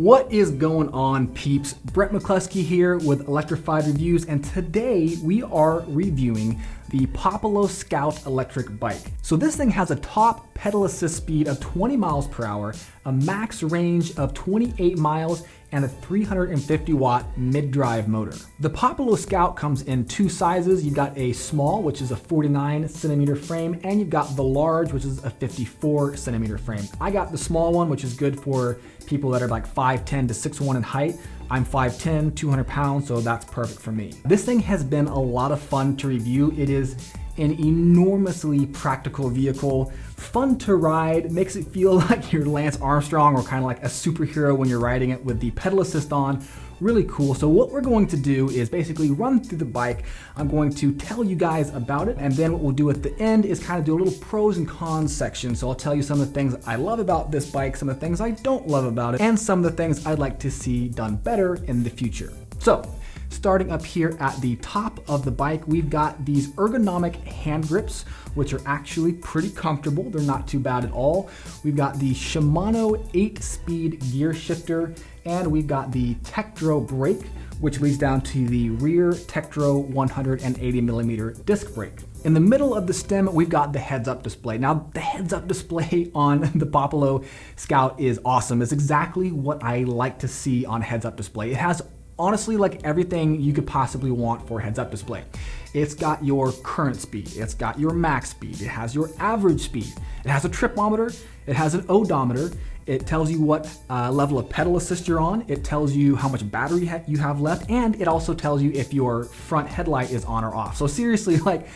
What is going on, peeps? Brett McCluskey here with Electrified Reviews, and today we are reviewing the Populo Scout electric bike. So this thing has a top pedal assist speed of 20 miles per hour, a max range of 28 miles, and a 350 watt mid-drive motor. The Populo Scout comes in two sizes. You've got a small, which is a 49 centimeter frame, and you've got the large, which is a 54 centimeter frame. I got the small one, which is good for people that are like 5'10" to 6'1" in height. I'm 5'10", 200 pounds, so that's perfect for me. This thing has been a lot of fun to review. It is an enormously practical vehicle, fun to ride, makes it feel like you're Lance Armstrong or kind of like a superhero when you're riding it with the pedal assist on. Really cool. So what we're going to do is basically run through the bike. I'm going to tell you guys about it, and then what we'll do at the end is kind of do a little pros and cons section. So I'll tell you some of the things I love about this bike, some of the things I don't love about it, and some of the things I'd like to see done better in the future. So starting up here at the top of the bike, we've got these ergonomic hand grips, which are actually pretty comfortable. They're not too bad at all. We've got the Shimano 8-speed gear shifter, and we've got the Tektro brake, which leads down to the rear Tektro 180 millimeter disc brake. In the middle of the stem, we've got the heads-up display. Now, the heads-up display on the Populo Scout is awesome. It's exactly what I like to see on heads-up display. It has honestly like everything you could possibly want for a heads-up display. It's got your current speed, it's got your max speed, it has your average speed, it has a tripometer, it has an odometer, it tells you what level of pedal assist you're on, it tells you how much battery you have left, and it also tells you if your front headlight is on or off. So seriously, like,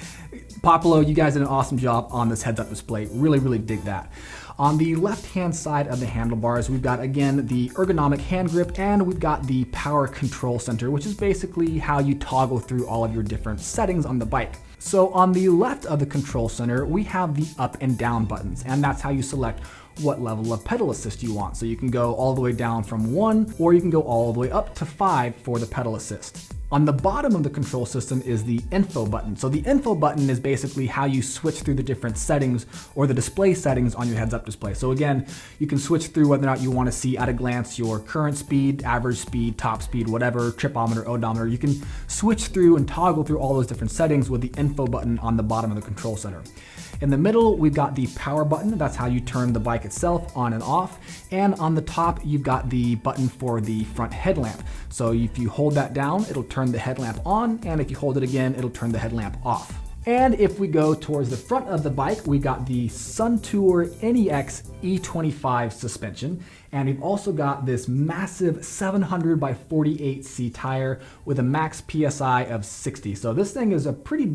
Populo, you guys did an awesome job on this heads-up display. Really, really dig that. On the left-hand side of the handlebars, we've got, again, the ergonomic hand grip, and we've got the power control center, which is basically how you toggle through all of your different settings on the bike. So on the left of the control center, we have the up and down buttons, and that's how you select what level of pedal assist you want. So you can go all the way down from 1, or you can go all the way up to 5 for the pedal assist. On the bottom of the control system is the info button. So the info button is basically how you switch through the different settings or the display settings on your heads-up display. So again, you can switch through whether or not you want to see at a glance your current speed, average speed, top speed, whatever, tripometer, odometer. You can switch through and toggle through all those different settings with the info button on the bottom of the control center. In the middle, we've got the power button. That's how you turn the bike itself on and off. And on the top, you've got the button for the front headlamp. So if you hold that down, it'll turn the headlamp on, and if you hold it again, it'll turn the headlamp off. And if we go towards the front of the bike, we got the Suntour NEX E25 suspension, and we've also got this massive 700 by 48C tire with a max PSI of 60. So this thing is they're pretty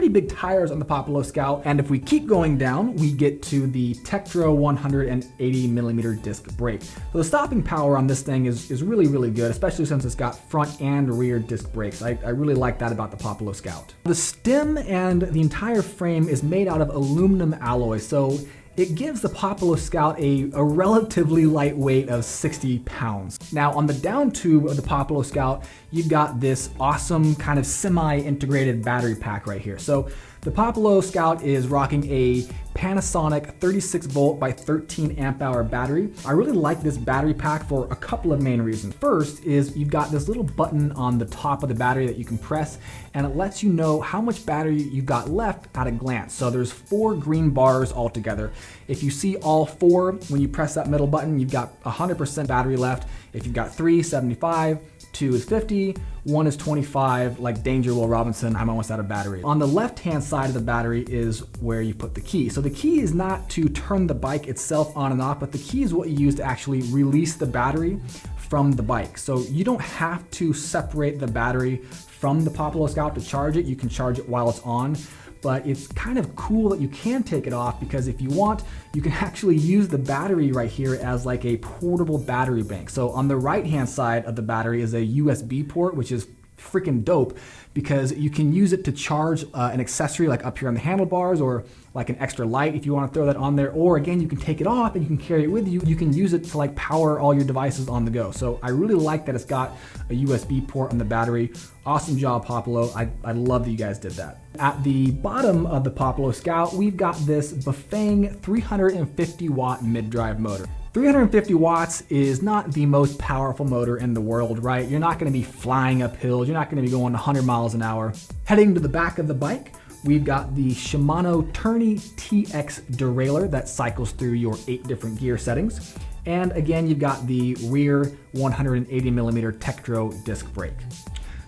big tires on the Populo Scout. And if we keep going down, we get to the Tektro 180 millimeter disc brake. So the stopping power on this thing is really, really good, especially since it's got front and rear disc brakes. I really like that about the Populo Scout. The stem and the entire frame is made out of aluminum alloy, so it gives the Populo Scout a relatively light weight of 60 pounds. Now on the down tube of the Populo Scout, you've got this awesome kind of semi-integrated battery pack right here. So the Populo Scout is rocking a Panasonic 36 volt by 13 amp hour battery. I really like this battery pack for a couple of main reasons. First is you've got this little button on the top of the battery that you can press, and it lets you know how much battery you've got left at a glance. So there's 4 green bars altogether. If you see all 4, when you press that middle button, you've got 100% battery left. If you've got 3, 75, 2 is 50, 1 is 25, like Danger Will Robinson, I'm almost out of battery. On the left-hand side of the battery is where you put the key. So the key is not to turn the bike itself on and off, but the key is what you use to actually release the battery from the bike. So you don't have to separate the battery from the Populo Scout to charge it. You can charge it while it's on. But it's kind of cool that you can take it off, because if you want, you can actually use the battery right here as like a portable battery bank. So on the right-hand side of the battery is a USB port, which is freaking dope, because you can use it to charge an accessory like up here on the handlebars, or like an extra light if you want to throw that on there. Or again, you can take it off and you can carry it with you. You can use it to like power all your devices on the go. So I really like that it's got a USB port on the battery. Awesome job, Populo. I love that you guys did that. At the bottom of the Populo Scout, we've got this Bafang 350 watt mid-drive motor. 350 watts is not the most powerful motor in the world, right? You're not going to be flying up hills. You're not going to be going 100 miles an hour. Heading to the back of the bike, we've got the Shimano Tourney TX derailleur that cycles through your 8 different gear settings. And again, you've got the rear 180mm Tektro disc brake.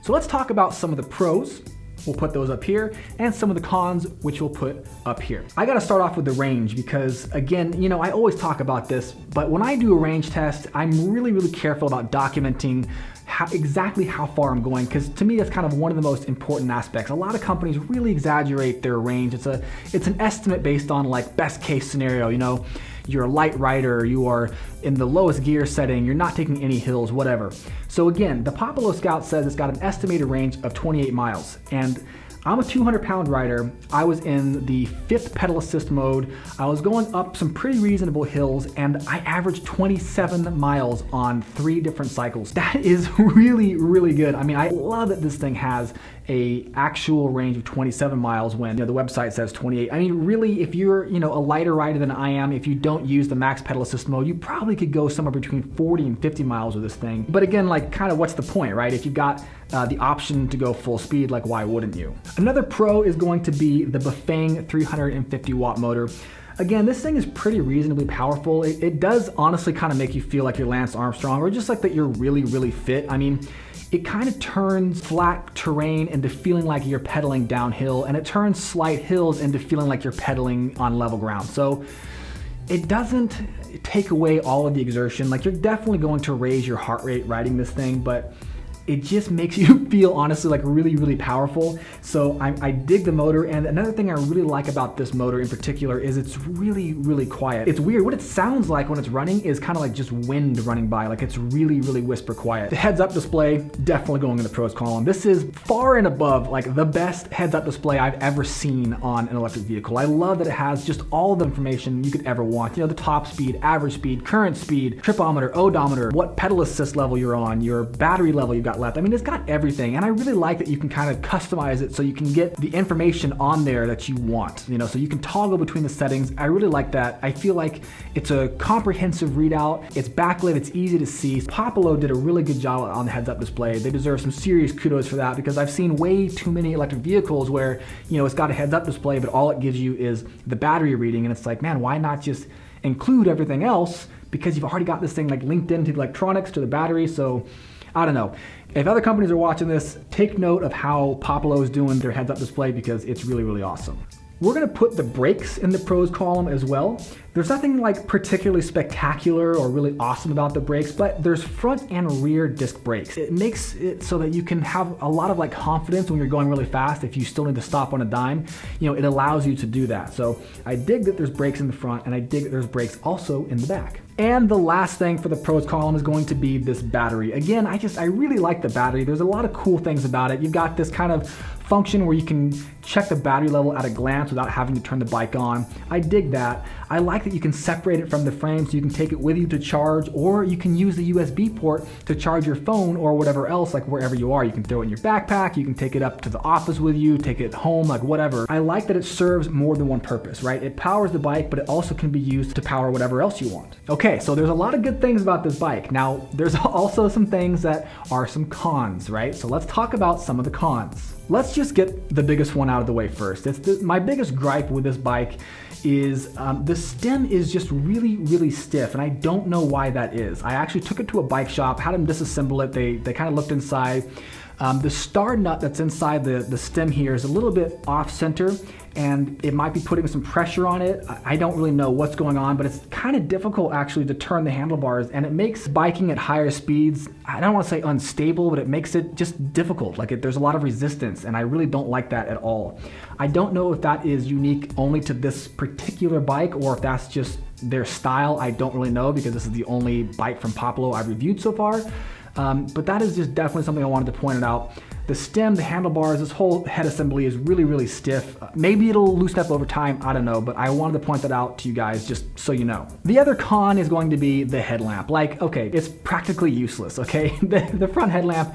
So let's talk about some of the pros. We'll put those up here, and some of the cons, which we'll put up here. I gotta start off with the range because, again, you know, I always talk about this, but when I do a range test, I'm really careful about documenting exactly how far I'm going, because to me that's kind of one of the most important aspects. A lot of companies really exaggerate their range. It's an estimate based on like best case scenario, you know. You're a light rider, you are in the lowest gear setting, you're not taking any hills, whatever. So again, the Populo Scout says it's got an estimated range of 28 miles. And I'm a 200-pound rider. I was in the 5th pedal assist mode. I was going up some pretty reasonable hills, and I averaged 27 miles on 3 different cycles. That is really good. I mean, I love that this thing has a actual range of 27 miles when, you know, the website says 28. I mean, really, if you're, you know, a lighter rider than I am, if you don't use the max pedal assist mode, you probably could go somewhere between 40 and 50 miles with this thing. But again, like, kind of what's the point, right? If you've got the option to go full speed, like, why wouldn't you? Another pro is going to be the Bafang 350 watt motor. Again, this thing is pretty reasonably powerful. It does honestly kind of make you feel like you're Lance Armstrong, or just like that you're really fit. I mean, it kind of turns flat terrain into feeling like you're pedaling downhill, and it turns slight hills into feeling like you're pedaling on level ground. So it doesn't take away all of the exertion. Like, you're definitely going to raise your heart rate riding this thing, but it just makes you feel honestly like really powerful. So I dig the motor, and another thing I really like about this motor in particular is it's really quiet. It's weird. What it sounds like when it's running is kind of like just wind running by. Like, it's really whisper quiet. The heads-up display, definitely going in the pros column. This is far and above like the best heads-up display I've ever seen on an electric vehicle. I love that it has just all the information you could ever want. You know, the top speed, average speed, current speed, tripometer, odometer, what pedal assist level you're on, your battery level you've got left. I mean, it's got everything, and I really like that you can kind of customize it so you can get the information on there that you want, you know, so you can toggle between the settings. I really like that. I feel like it's a comprehensive readout. It's backlit, it's easy to see. Populo did a really good job on the heads-up display. They deserve some serious kudos for that, because I've seen way too many electric vehicles where, you know, it's got a heads-up display, but all it gives you is the battery reading, and it's like, man, why not just include everything else? Because you've already got this thing like linked into the electronics, to the battery. So I don't know. If other companies are watching this, take note of how Populo is doing their heads-up display, because it's really awesome. We're gonna put the brakes in the pros column as well. There's nothing like particularly spectacular or really awesome about the brakes, but there's front and rear disc brakes. It makes it so that you can have a lot of like confidence when you're going really fast. If you still need to stop on a dime, you know, it allows you to do that. So I dig that there's brakes in the front, and I dig that there's brakes also in the back. And the last thing for the pros column is going to be this battery. Again, I really like the battery. There's a lot of cool things about it. You've got this kind of function where you can check the battery level at a glance without having to turn the bike on. I dig that. I like that you can separate it from the frame so you can take it with you to charge, or you can use the USB port to charge your phone or whatever else, like wherever you are. You can throw it in your backpack, you can take it up to the office with you, take it home, like whatever. I like that it serves more than one purpose, right? It powers the bike, but it also can be used to power whatever else you want. Okay, so there's a lot of good things about this bike. Now, there's also some things that are some cons, right? So let's talk about some of the cons. Let's just get the biggest one out of the way first. My biggest gripe with this bike is the stem is just really stiff, and I don't know why that is. I actually took it to a bike shop, had them disassemble it. They kind of looked inside. The star nut that's inside the stem here is a little bit off center, and it might be putting some pressure on it. I don't really know what's going on, but it's kind of difficult actually to turn the handlebars, and it makes biking at higher speeds, I don't want to say unstable, but it makes it just difficult. Like, there's a lot of resistance, and I really don't like that at all. I don't know if that is unique only to this particular bike, or if that's just their style. I don't really know, because this is the only bike from Populo I've reviewed so far. But that is just definitely something I wanted to point out. The stem, the handlebars, this whole head assembly is really stiff. Maybe it'll loosen up over time, I don't know, but I wanted to point that out to you guys just so you know. The other con is going to be the headlamp. Like, okay, it's practically useless, okay? The front headlamp,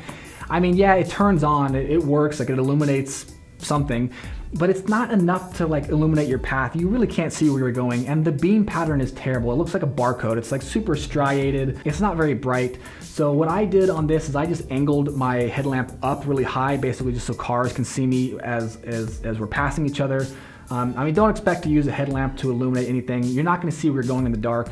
I mean, yeah, it turns on, it works, like it illuminates something, but it's not enough to like illuminate your path. You really can't see where you're going, and the beam pattern is terrible. It looks like a barcode. It's like super striated. It's not very bright. So what I did on this is I just angled my headlamp up really high, basically just so cars can see me as we're passing each other. I mean, don't expect to use a headlamp to illuminate anything. You're not gonna see where you're going in the dark.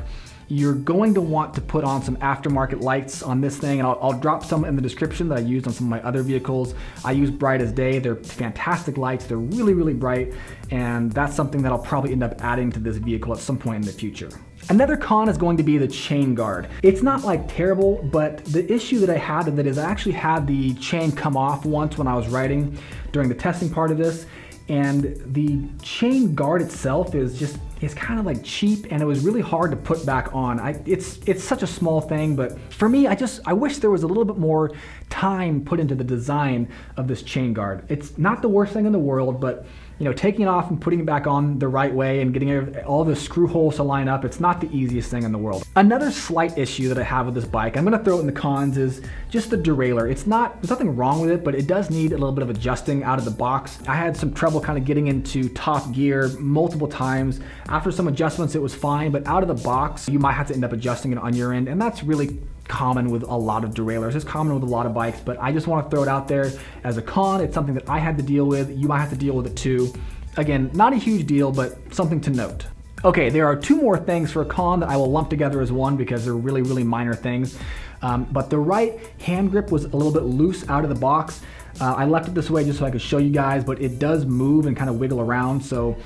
You're going to want to put on some aftermarket lights on this thing, and I'll drop some in the description that I used on some of my other vehicles. I use Bright as Day. They're fantastic lights. They're really, really bright, and that's something that I'll probably end up adding to this vehicle at some point in the future. Another con is going to be the chain guard. It's not like terrible, but the issue that I had with it is I actually had the chain come off once when I was riding during the testing part of this, and the chain guard itself is kind of like cheap, and it was really hard to put back on. It's such a small thing, but for me, I wish there was a little bit more time put into the design of this chain guard. It's not the worst thing in the world, but you know, taking it off and putting it back on the right way and getting all the screw holes to line up, it's not the easiest thing in the world. Another slight issue that I have with this bike, I'm gonna throw it in the cons, is just the derailleur. There's nothing wrong with it, but it does need a little bit of adjusting out of the box. I had some trouble kind of getting into top gear multiple times. After some adjustments, it was fine, but out of the box, you might have to end up adjusting it on your end, and that's really common with a lot of derailleurs. It's common with a lot of bikes, but I just want to throw it out there as a con. It's something that I had to deal with. You might have to deal with it too. Again, not a huge deal, but something to note. Okay, there are two more things for a con that I will lump together as one because they're really, really minor things. But the right hand grip was a little bit loose out of the box. I left it this way just so I could show you guys, but it does move and kind of wiggle around. So,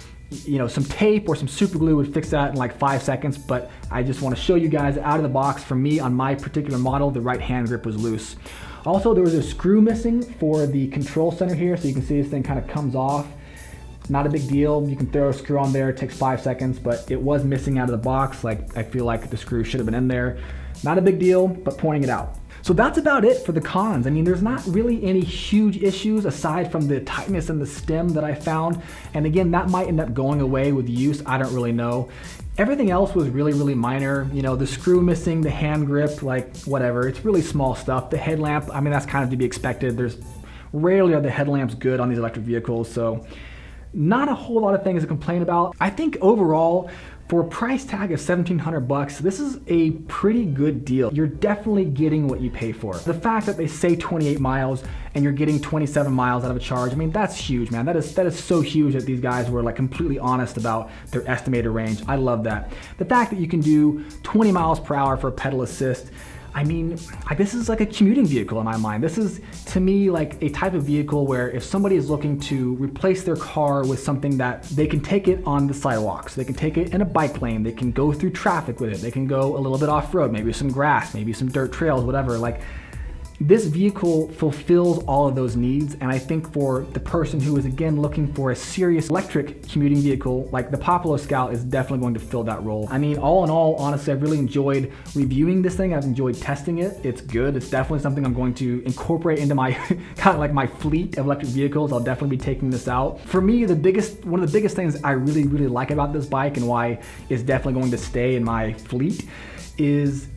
you know, some tape or some super glue would fix that in like 5 seconds, but I just want to show you guys out of the box. For me, on my particular model, the right hand grip was loose. Also, there was a screw missing for the control center here, so you can see this thing kind of comes off. Not a big deal. You can throw a screw on there. It takes 5 seconds, but it was missing out of the box. Like, I feel like the screw should have been in there. Not a big deal, but pointing it out. So that's about it for the cons. I mean, there's not really any huge issues aside from the tightness in the stem that I found. And again, that might end up going away with use. I don't really know. Everything else was really, really minor. You know, the screw missing, the hand grip, like whatever. It's really small stuff. The headlamp, I mean, that's kind of to be expected. Rarely are the headlamps good on these electric vehicles. So not a whole lot of things to complain about. I think overall, for a price tag of $1,700, this is a pretty good deal. You're definitely getting what you pay for. The fact that they say 28 miles and you're getting 27 miles out of a charge, I mean, that's huge, man. That is so huge that these guys were like completely honest about their estimated range. I love that. The fact that you can do 20 miles per hour for a pedal assist, I mean, this is like a commuting vehicle in my mind. This is, to me, like a type of vehicle where if somebody is looking to replace their car with something that they can take it on the sidewalks, they can take it in a bike lane, they can go through traffic with it, they can go a little bit off-road, maybe some grass, maybe some dirt trails, whatever. Like, this vehicle fulfills all of those needs, and I think for the person who is again looking for a serious electric commuting vehicle, like the Populo Scout is definitely going to fill that role. I mean, all in all, honestly, I've really enjoyed reviewing this thing. I've enjoyed testing it. It's good. It's definitely something I'm going to incorporate into my kind of like my fleet of electric vehicles. I'll definitely be taking this out. For me, one of the biggest things I really, really like about this bike and why it's definitely going to stay in my fleet is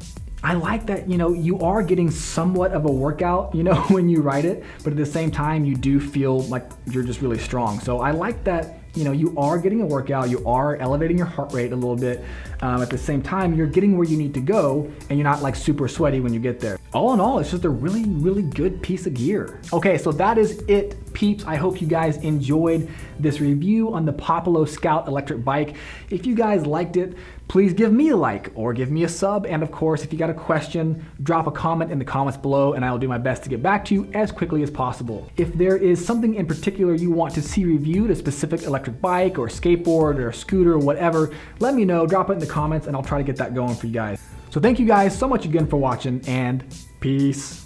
I like that, you know, you are getting somewhat of a workout, you know, when you ride it, but at the same time, you do feel like you're just really strong. So I like that, you know, you are getting a workout, you are elevating your heart rate a little bit. At the same time, you're getting where you need to go and you're not like super sweaty when you get there. All in all, it's just a really, really good piece of gear. Okay, so that is it, peeps. I hope you guys enjoyed this review on the Populo Scout electric bike. If you guys liked it, please give me a like or give me a sub. And of course, if you got a question, drop a comment in the comments below and I'll do my best to get back to you as quickly as possible. If there is something in particular you want to see reviewed, a specific electric bike or skateboard or scooter or whatever, let me know, drop it in the comments and I'll try to get that going for you guys. So thank you guys so much again for watching and peace.